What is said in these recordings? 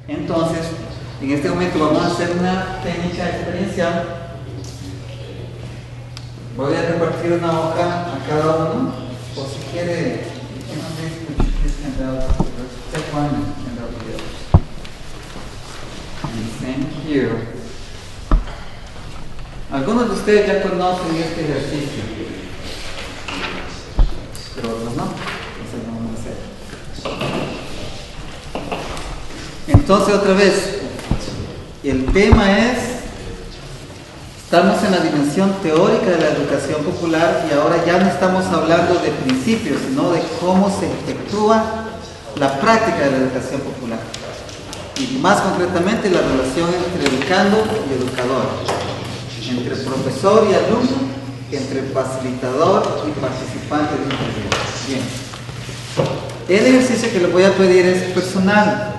Entonces, en este momento vamos a hacer una técnica experiencial. Voy a repartir una hoja a cada uno, o si quiere, take one and I'll do the other. And same here. Algunos de ustedes ya conocen este ejercicio, pero otros no. Entonces lo vamos a hacer. Entonces, otra vez, el tema es, estamos en la dimensión teórica de la educación popular y ahora ya no estamos hablando de principios, sino de cómo se efectúa la práctica de la educación popular. Y más concretamente la relación entre educando y educador, entre profesor y alumno, entre facilitador y participante de un taller. Bien. El ejercicio que les voy a pedir es personal.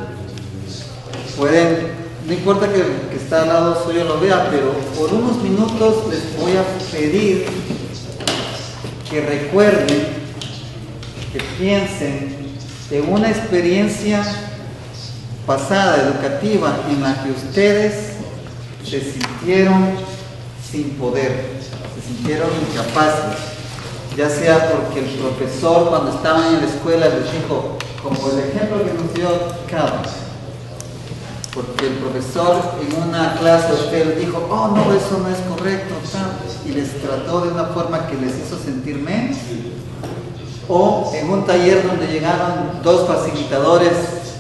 Pueden, no importa que está al lado suyo lo vea, pero por unos minutos les voy a pedir que recuerden, que piensen en una experiencia pasada, educativa, en la que ustedes se sintieron sin poder, se sintieron incapaces, ya sea porque el profesor cuando estaban en la escuela les dijo, como el ejemplo que nos dio Carlos, porque el profesor en una clase a usted le dijo, oh no, eso no es correcto, y les trató de una forma que les hizo sentir menos, o en un taller donde llegaron dos facilitadores,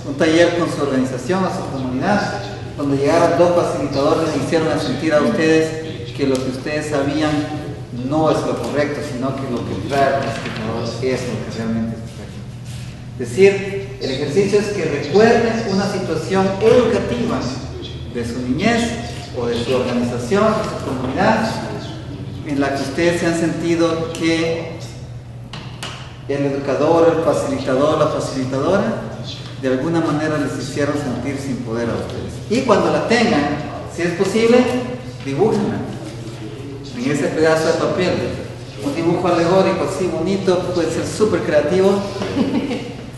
un taller con su organización, a su comunidad, donde llegaron dos facilitadores y hicieron sentir a ustedes que lo que ustedes sabían no es lo correcto, sino que lo que trae el facilitador es lo que realmente es correcto. Es decir, el ejercicio es que recuerden una situación educativa de su niñez o de su organización, de su comunidad, en la que ustedes se han sentido que el educador, el facilitador, la facilitadora, de alguna manera les hicieron sentir sin poder a ustedes. Y cuando la tengan, si es posible, dibújenla en ese pedazo de papel. Un dibujo alegórico así bonito, puede ser súper creativo,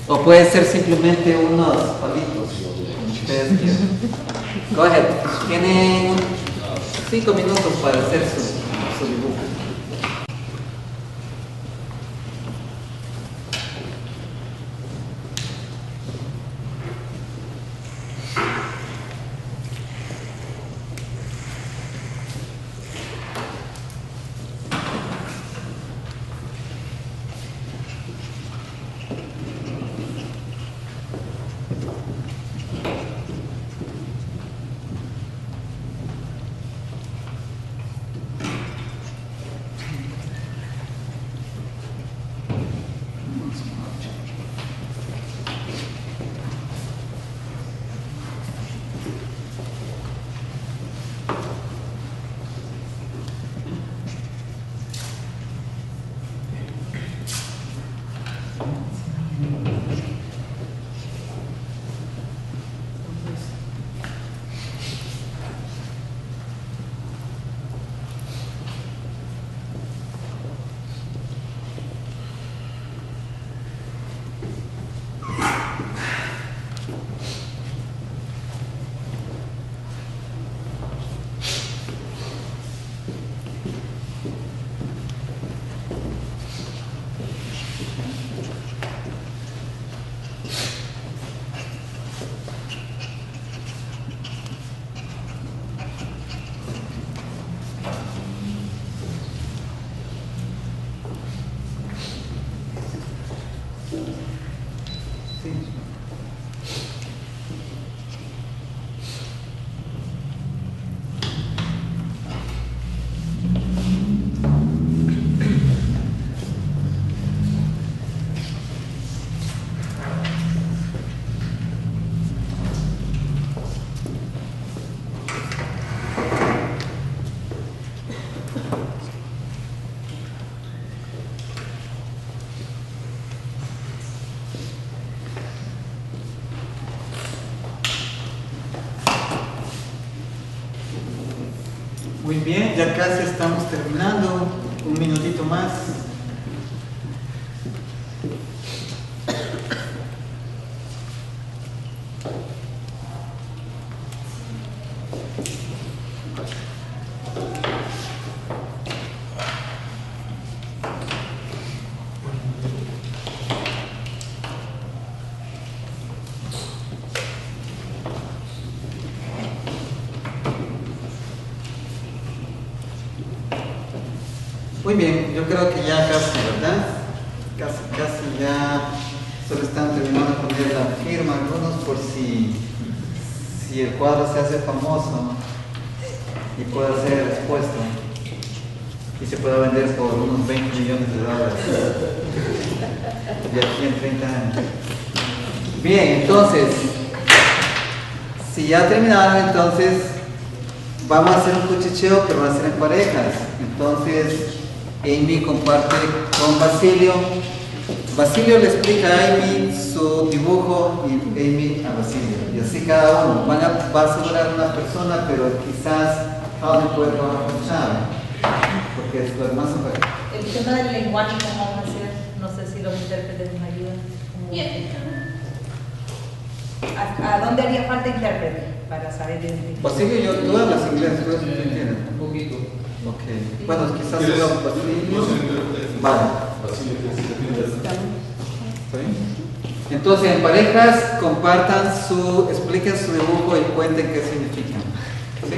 o puede ser simplemente unos palitos, como ustedes quieran. Go ahead. Tienen 5 minutos para hacer su dibujo. Muy bien, ya casi estamos terminando, un minutito más. Muy bien, yo creo que ya casi, ¿verdad? Casi ya solo están terminando de poner la firma algunos por si el cuadro se hace famoso y pueda ser expuesto y se pueda vender por unos $20 millones de aquí en 30 años. Bien, entonces, si ya terminaron, entonces vamos a hacer un cuchicheo, pero va a ser en parejas. Entonces, Amy comparte con Basilio. Basilio le explica a Amy su dibujo y Amy a Basilio. Y así cada uno. Va a asegurar una persona, pero quizás Jaime puede trabajar con Chávez, porque es lo más importante. El tema del lenguaje, ¿cómo vamos a hacer? No sé si los intérpretes nos ayudan. ¿A dónde haría falta intérprete para saber identificar? Basilio, tú hablas inglés, ¿tú entiendes? Un poquito. Ok. Bueno, quizás solo Basilio. Vale. Entonces, en parejas, compartan expliquen su dibujo y cuenten qué significan. ¿Sí?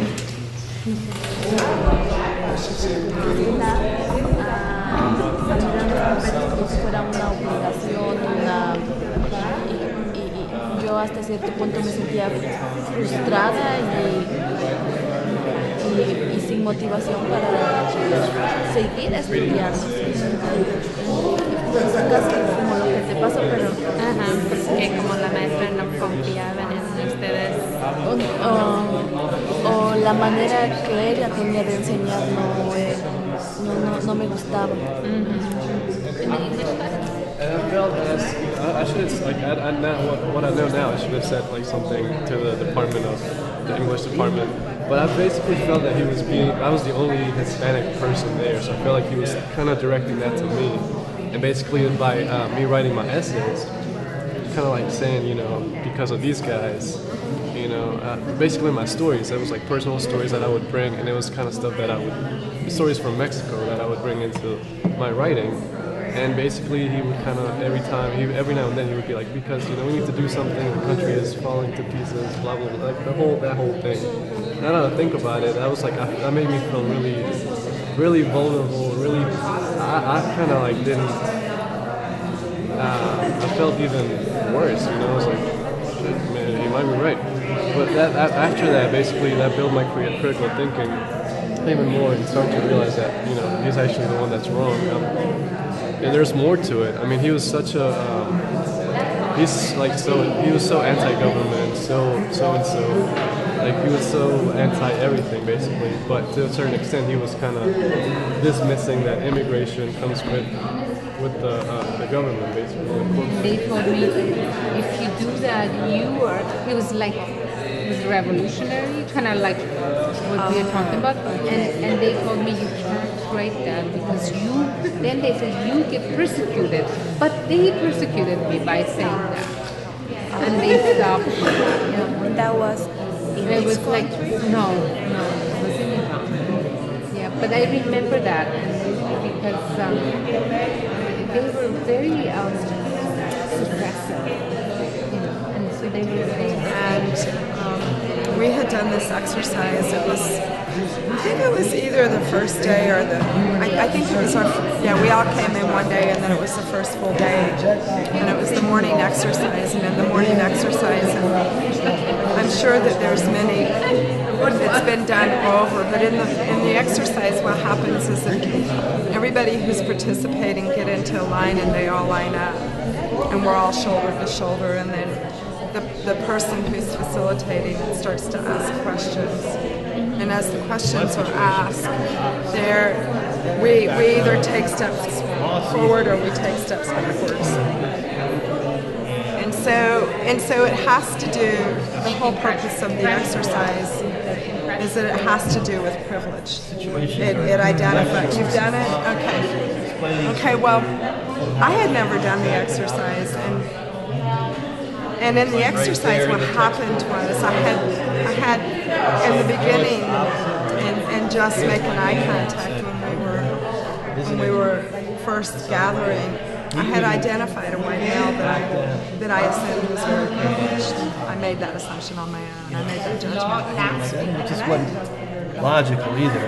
Fuera una obligación, y yo hasta cierto punto me sentía frustrada y sin motivación para seguir estudiando. Es casi como lo que te pasó, pero porque como la maestra no confiaba en ustedes. O la manera que ella tenía de enseñar no me gustaba. And I felt I should have, like, now, what I know now, I should have said, like, something to the department of the English department. But I basically felt that I was the only Hispanic person there, so I felt like he was kind of directing that to me. And basically, by me writing my essays, kind of like saying, because of these guys, basically my stories, it was like personal stories that I would bring, and it was kind of stuff stories from Mexico that I would bring into my writing. And basically he would kind of, every now and then he would be like, because, we need to do something, the country is falling to pieces, blah, blah, blah, like that whole thing. Now that I think about it, that was like, that made me feel really, really vulnerable, really, I kind of like didn't, I felt even worse, I was like, shit, man, you might be right. But after that, basically, that built my critical thinking even more and started to realize that, he's actually the one that's wrong. And there's more to it. I mean, he was such a, he was so anti-government, so and so, like he was so anti-everything basically. But to a certain extent, he was kind of dismissing that immigration comes with the government basically. They told me if you do that, he was like, it was revolutionary, kind of like what we are talking about. And they told me you can't write that because then they said you get persecuted. But they persecuted me by saying that. And they stopped. Yeah, that was it was like, no, it was in Iran. Yeah, but I remember that because they were very suppressive, and so they were saying. And we had done this exercise. I think it was either the first day or I think it was we all came in one day and then it was the first full day. And it was the morning exercise, and in the morning exercise, and I'm sure that there's many, it's been done over, but in the exercise what happens is that everybody who's participating get into a line and they all line up. And we're all shoulder to shoulder, and then the person who's facilitating starts to ask questions. And as the questions are asked, we either take steps forward or we take steps backwards. And so it has to do, the whole purpose of the exercise is that it has to do with privilege. It identifies, you've done it? Okay. Okay, well, I had never done the exercise, and in the exercise what happened was I had in the beginning and just making eye contact when we were first gathering, I had identified a white male that I assumed was very privileged. I made that assumption on my own. I made that judgment. Which just wasn't logical either.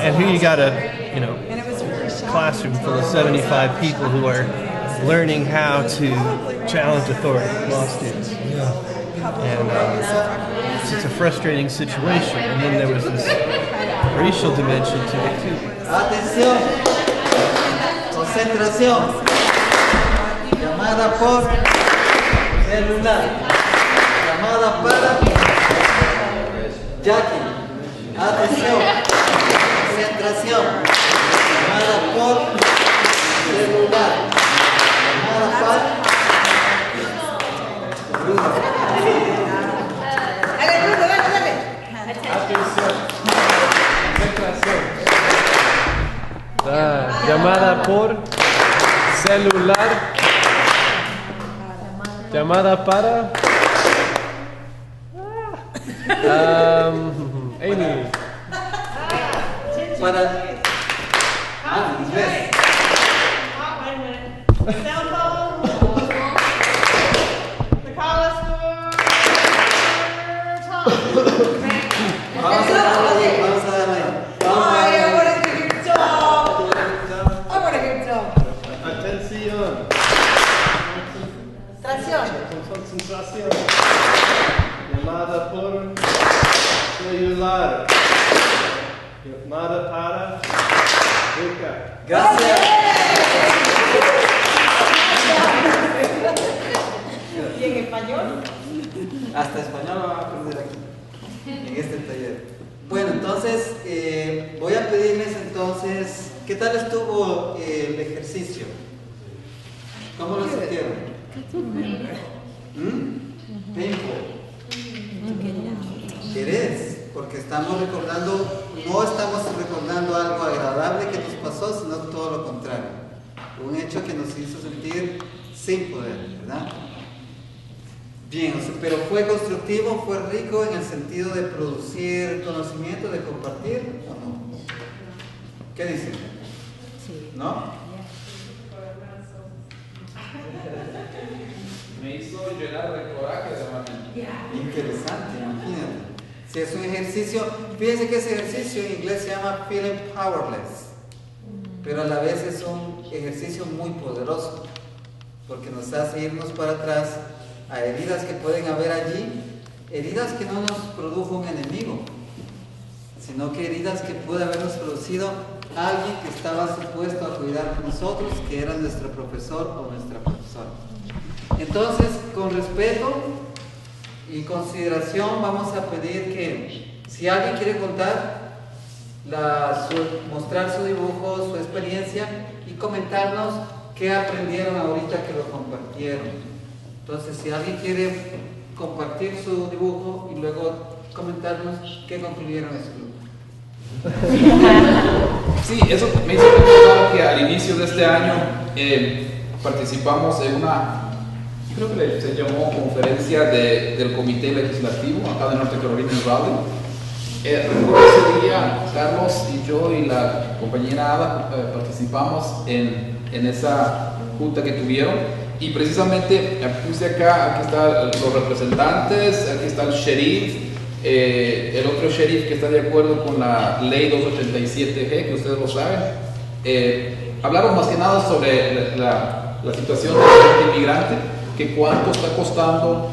And here you gotta, And it was classroom full of 75 people who are learning how to challenge authority, law students. And it's a frustrating situation. And then there was this racial dimension to it too. Atención, concentración, llamada por celular, llamada para Jackie. Atención, concentración, llamada por celular, llamada para Bruno. Llamada por celular. Llamada para Amy. Para inglés. Cell phone. The call is for Tom. Vamos a darle ahí. I want to hear Tom. I want to hear Tom. Atención. Concentración. Llamada por celular. Llamada para Luca. Gracias. ¿Y en español? Hasta español lo van a aprender aquí, en este taller. Bueno, entonces, voy a pedirles entonces, ¿qué tal estuvo el ejercicio? ¿Cómo lo sintieron? Painful. ¿Querés? Porque estamos recordando, no estamos recordando algo agradable que nos pasó, sino todo lo contrario. Un hecho que nos hizo sentir sin poder, ¿verdad? Bien, pero fue constructivo, fue rico en el sentido de producir conocimiento, de compartir, ¿o no? ¿Qué dicen? ¿No? Me hizo llenar de coraje realmente. Interesante, imagínate. Si es un ejercicio, fíjense que ese ejercicio en inglés se llama feeling powerless, pero a la vez es un ejercicio muy poderoso, porque nos hace irnos para atrás a heridas que pueden haber allí, heridas que no nos produjo un enemigo, sino que heridas que puede habernos producido alguien que estaba supuesto a cuidar de nosotros, que era nuestro profesor o nuestra profesora. Entonces, con respeto y consideración, vamos a pedir que si alguien quiere contar, mostrar su dibujo, su experiencia y comentarnos qué aprendieron ahorita que lo compartieron. Entonces, si alguien quiere compartir su dibujo y luego comentarnos qué concluyeron en su grupo. Sí, eso me hizo recordar que al inicio de este año participamos en una, creo que se llamó conferencia del Comité Legislativo acá de Norte Carolina en Raleigh. Recuerdo ese día, Carlos y yo y la compañera Ada participamos en esa junta que tuvieron. Y precisamente puse aquí están los representantes, aquí está el sheriff, el otro sheriff que está de acuerdo con la ley 287G, que ustedes lo saben. Hablamos más que nada sobre la situación de la gente inmigrante, que cuánto está costando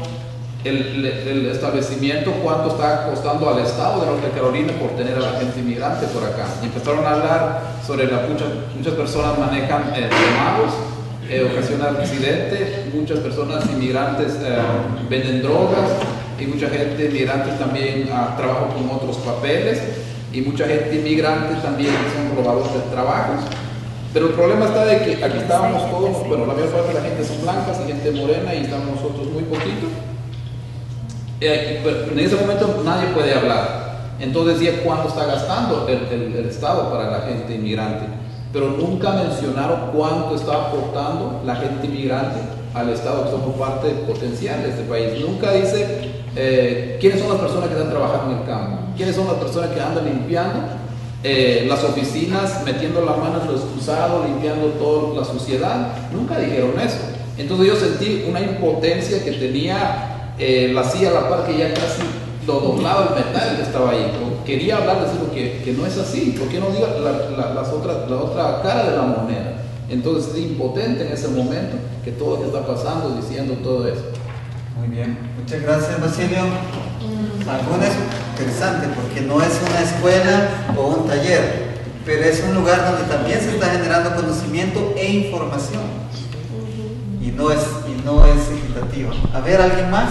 el establecimiento, cuánto está costando al estado de Norte Carolina por tener a la gente inmigrante por acá. Y empezaron a hablar sobre muchas personas manejan remagos, ocasionan accidentes, muchas personas inmigrantes venden drogas y mucha gente inmigrante también trabaja con otros papeles y mucha gente inmigrante también son robadores de trabajos. Pero el problema está de que aquí estábamos todos, bueno, la mayor parte de la gente son blancas y gente morena y estamos nosotros muy poquito. En ese momento nadie puede hablar. Entonces decía cuánto está gastando el Estado para la gente inmigrante. Pero nunca mencionaron cuánto está aportando la gente inmigrante al Estado, que somos parte potencial de este país. Nunca dice quiénes son las personas que están trabajando en el campo, quiénes son las personas que andan limpiando las oficinas, metiendo la mano en los cruzados, limpiando toda la suciedad. Nunca dijeron eso. Entonces yo sentí una impotencia que tenía la silla a la par, que ya casi lo doblaba el metal que estaba ahí. Quería hablar de algo que no es así. ¿Por qué no diga la otra cara de la moneda? Entonces es impotente en ese momento que todo lo que está pasando, diciendo todo eso. Muy bien, muchas gracias, Basilio. Alguna es interesante porque no es una escuela o un taller, pero es un lugar donde también se está generando conocimiento e información. Y no es equitativa. A ver, ¿alguien más?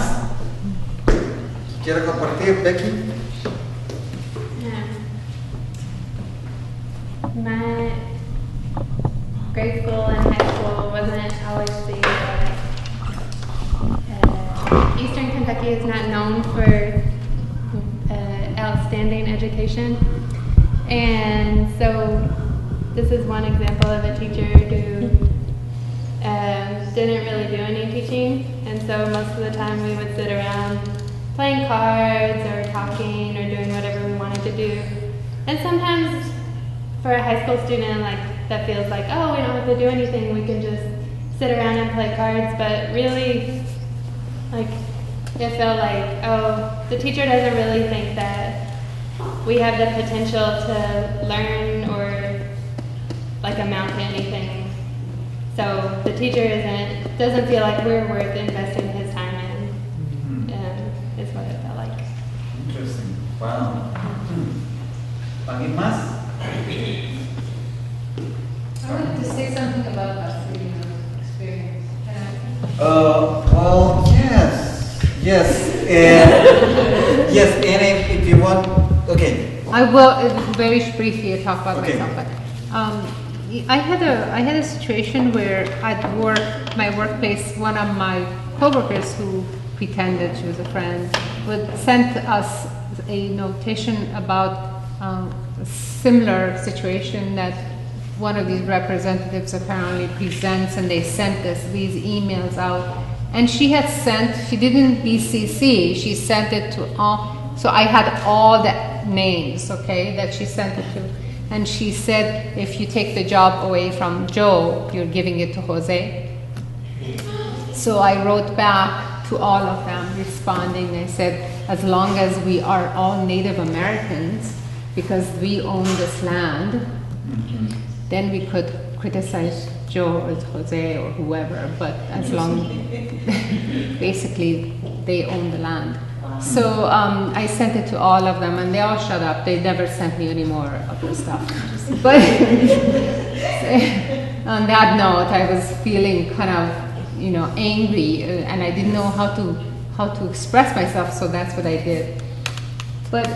¿Quiere compartir, Becky? My grade school and high school wasn't always the Eastern Kentucky is not known for outstanding education, and so this is one example of a teacher who didn't really do any teaching, and so most of the time we would sit around playing cards or talking or doing whatever we wanted to do. And sometimes for a high school student, like, that feels like, oh, we don't have to do anything, we can just sit around and play cards, but really, like, it felt like, oh, the teacher doesn't really think that we have the potential to learn or like amount to anything. So the teacher doesn't feel like we're worth investing his time in. Is what it felt like. Interesting. Wow. ¿Alguien más? I wanted to say something about Basilio's experience. Well, yes, yes, and if you want, okay. I will very briefly talk about Okay. myself. But, I had a situation where at work, my workplace, one of my coworkers who pretended she was a friend would send us a notation about a similar situation that one of these representatives apparently presents, and they sent us these emails out. And she didn't BCC, she sent it to all, so I had all the names, okay, that she sent it to. And she said, if you take the job away from Joe, you're giving it to Jose. So I wrote back to all of them responding. I said, as long as we are all Native Americans, because we own this land, then we could criticize Joe or Jose or whoever, but as long, basically, they own the land. So I sent it to all of them, and they all shut up. They never sent me any more of the stuff. But on that note, I was feeling kind of, angry, and I didn't know how to express myself. So that's what I did. But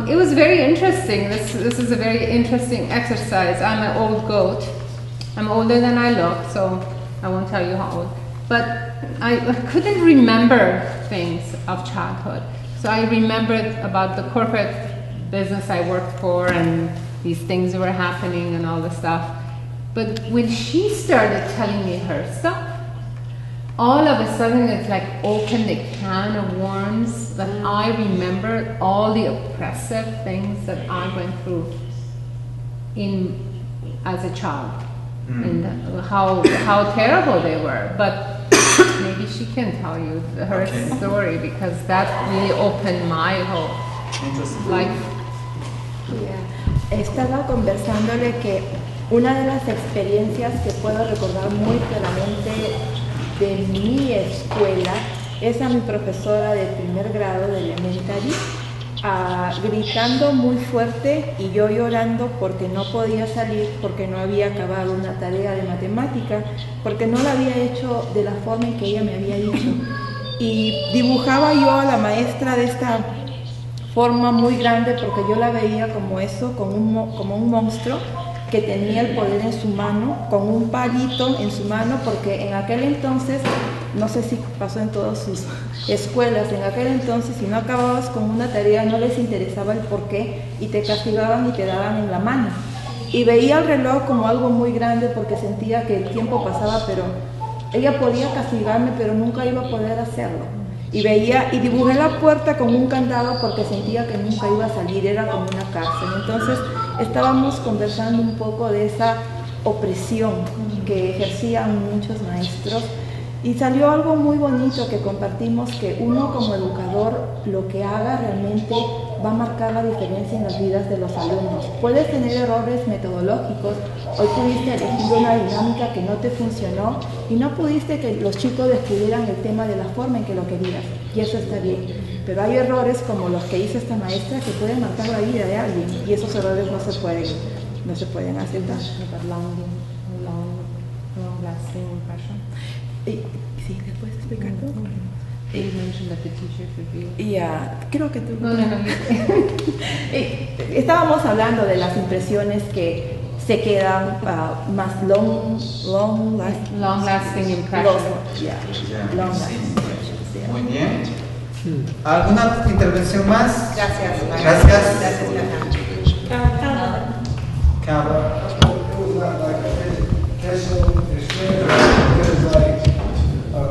it was very interesting. This is a very interesting exercise. I'm an old goat. I'm older than I look, so I won't tell you how old. But I couldn't remember things of childhood. So I remembered about the corporate business I worked for and these things were happening and all the stuff. But when she started telling me her stuff, all of a sudden it's like opened a can of worms that I remembered all the oppressive things that I went through as a child. And how terrible they were. But maybe she can tell you her story, because that really opened my whole life. Estaba conversándole que una de las experiencias que puedo recordar muy claramente de mi escuela es a mi profesora de primer grado de elementary, gritando muy fuerte y yo llorando porque no podía salir, porque no había acabado una tarea de matemática, porque no la había hecho de la forma en que ella me había dicho. Y dibujaba yo a la maestra de esta forma muy grande, porque yo la veía como eso, como un monstruo que tenía el poder en su mano, con un palito en su mano, porque en aquel entonces, no sé si pasó en todas sus escuelas, en aquel entonces si no acababas con una tarea no les interesaba el porqué y te castigaban y te daban en la mano. Y veía el reloj como algo muy grande porque sentía que el tiempo pasaba, pero ella podía castigarme, pero nunca iba a poder hacerlo. Y dibujé la puerta con un candado porque sentía que nunca iba a salir, era como una cárcel. Entonces estábamos conversando un poco de esa opresión que ejercían muchos maestros Y salió algo muy bonito que compartimos, que uno como educador lo que haga realmente va a marcar la diferencia en las vidas de los alumnos. Puedes tener errores metodológicos, hoy pudiste elegir una dinámica que no te funcionó y no pudiste que los chicos descubrieran el tema de la forma en que lo querías, y eso está bien. Pero hay errores como los que hizo esta maestra que pueden marcar la vida de alguien, y esos errores no se pueden aceptar. Long-lasting impression. Sí, ¿le puedes explicar tú? You mentioned that the teacher could be. Creo que tú. No. Estábamos hablando de las impresiones que se quedan más long lasting impressions. Long lasting impressions. Muy bien. ¿Alguna intervención más? Gracias. Gracias. Cabo.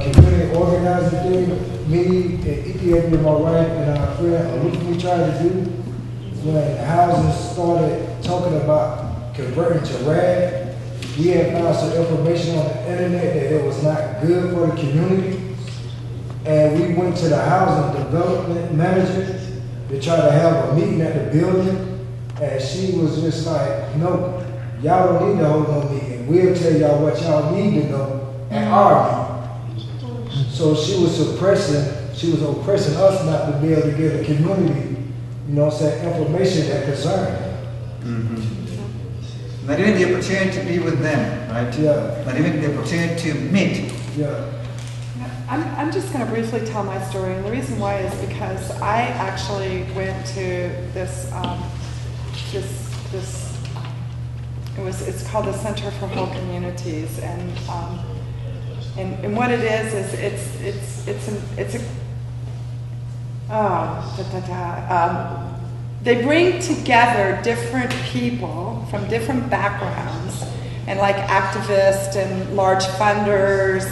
Community organizing thing, me and Ethiopia, my wife, and our friend, what we tried to do when houses started talking about converting to RAD, we had found some information on the internet that it was not good for the community. And we went to the housing development manager to try to have a meeting at the building. And she was just like, no, y'all don't need to hold no meeting. We'll tell y'all what y'all need to know at our meeting. So she was oppressing us not to be able to give the community, information that concerned them. Not even the opportunity to be with them, right? Yeah. Not even the opportunity to meet. Yeah. I'm just going to briefly tell my story, and the reason why is because I actually went to this, it's called the Center for Whole Communities, and what it is they bring together different people from different backgrounds, and like activists and large funders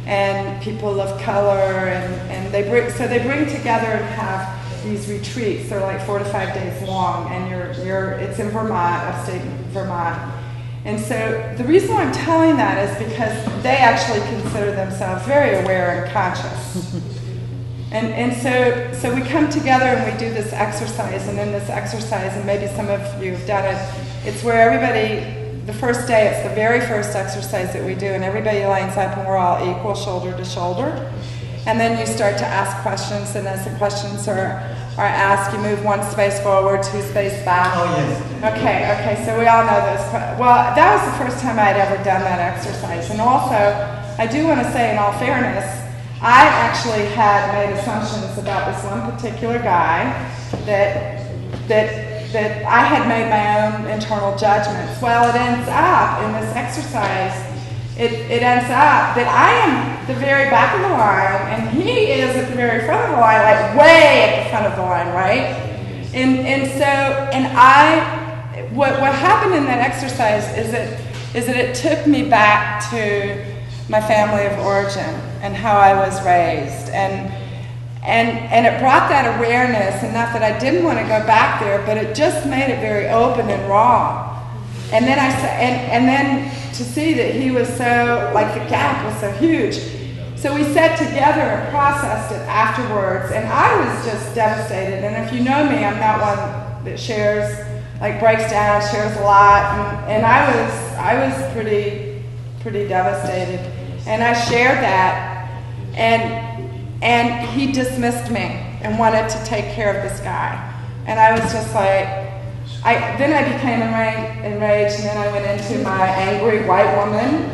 and people of color, and they bring together and have these retreats. They're like 4 to 5 days long, and it's in Vermont, upstate Vermont. And so the reason why I'm telling that is because they actually consider themselves very aware and conscious. And so we come together and we do this exercise, and in this exercise, and maybe some of you have done it, it's where everybody, the first day, it's the very first exercise that we do, and everybody lines up and we're all equal, shoulder to shoulder. And then you start to ask questions, and as the questions are asked, you move 1 space forward, 2 space back. Oh, yes. Okay, so we all know those. Well, that was the first time I'd ever done that exercise. And also, I do want to say, in all fairness, I actually had made assumptions about this one particular guy that I had made my own internal judgments. Well, it ends up in this exercise, it ends up that I am the very back of the line, and he is at the very front of the line, like way at the front of the line, right? What happened in that exercise is that it took me back to my family of origin and how I was raised, and it brought that awareness, and not that I didn't want to go back there, but it just made it very open and raw. And then then to see that he was so, like the gap was so huge. So we sat together and processed it afterwards, and I was just devastated. And if you know me, I'm not one that shares, like breaks down, shares a lot, and I was pretty devastated. And I shared that, and he dismissed me and wanted to take care of this guy. And I was just like, then I became enraged, and then I went into my angry white woman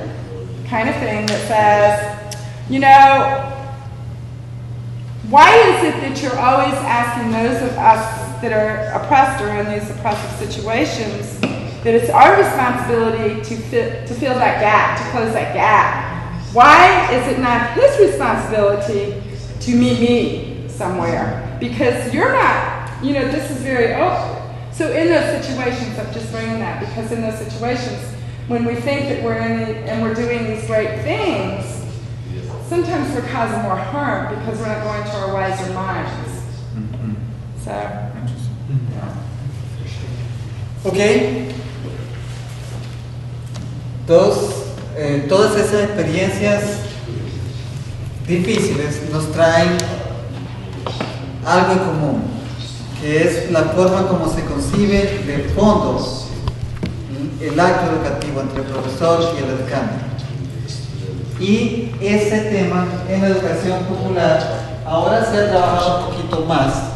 kind of thing that says, why is it that you're always asking those of us that are oppressed or in these oppressive situations that it's our responsibility to fill that gap, to close that gap? Why is it not his responsibility to meet me somewhere? Because you're not, this is very open. So in those situations, I'm just bringing that, because in those situations, when we think that we're doing these great things, sometimes we're causing more harm because we're not going to our wiser minds. So. Ok. Todas esas experiencias difíciles nos traen algo en común, que es la forma como se concibe de fondo el acto educativo entre el profesor y el educando. Y ese tema en la educación popular ahora se ha trabajado un poquito más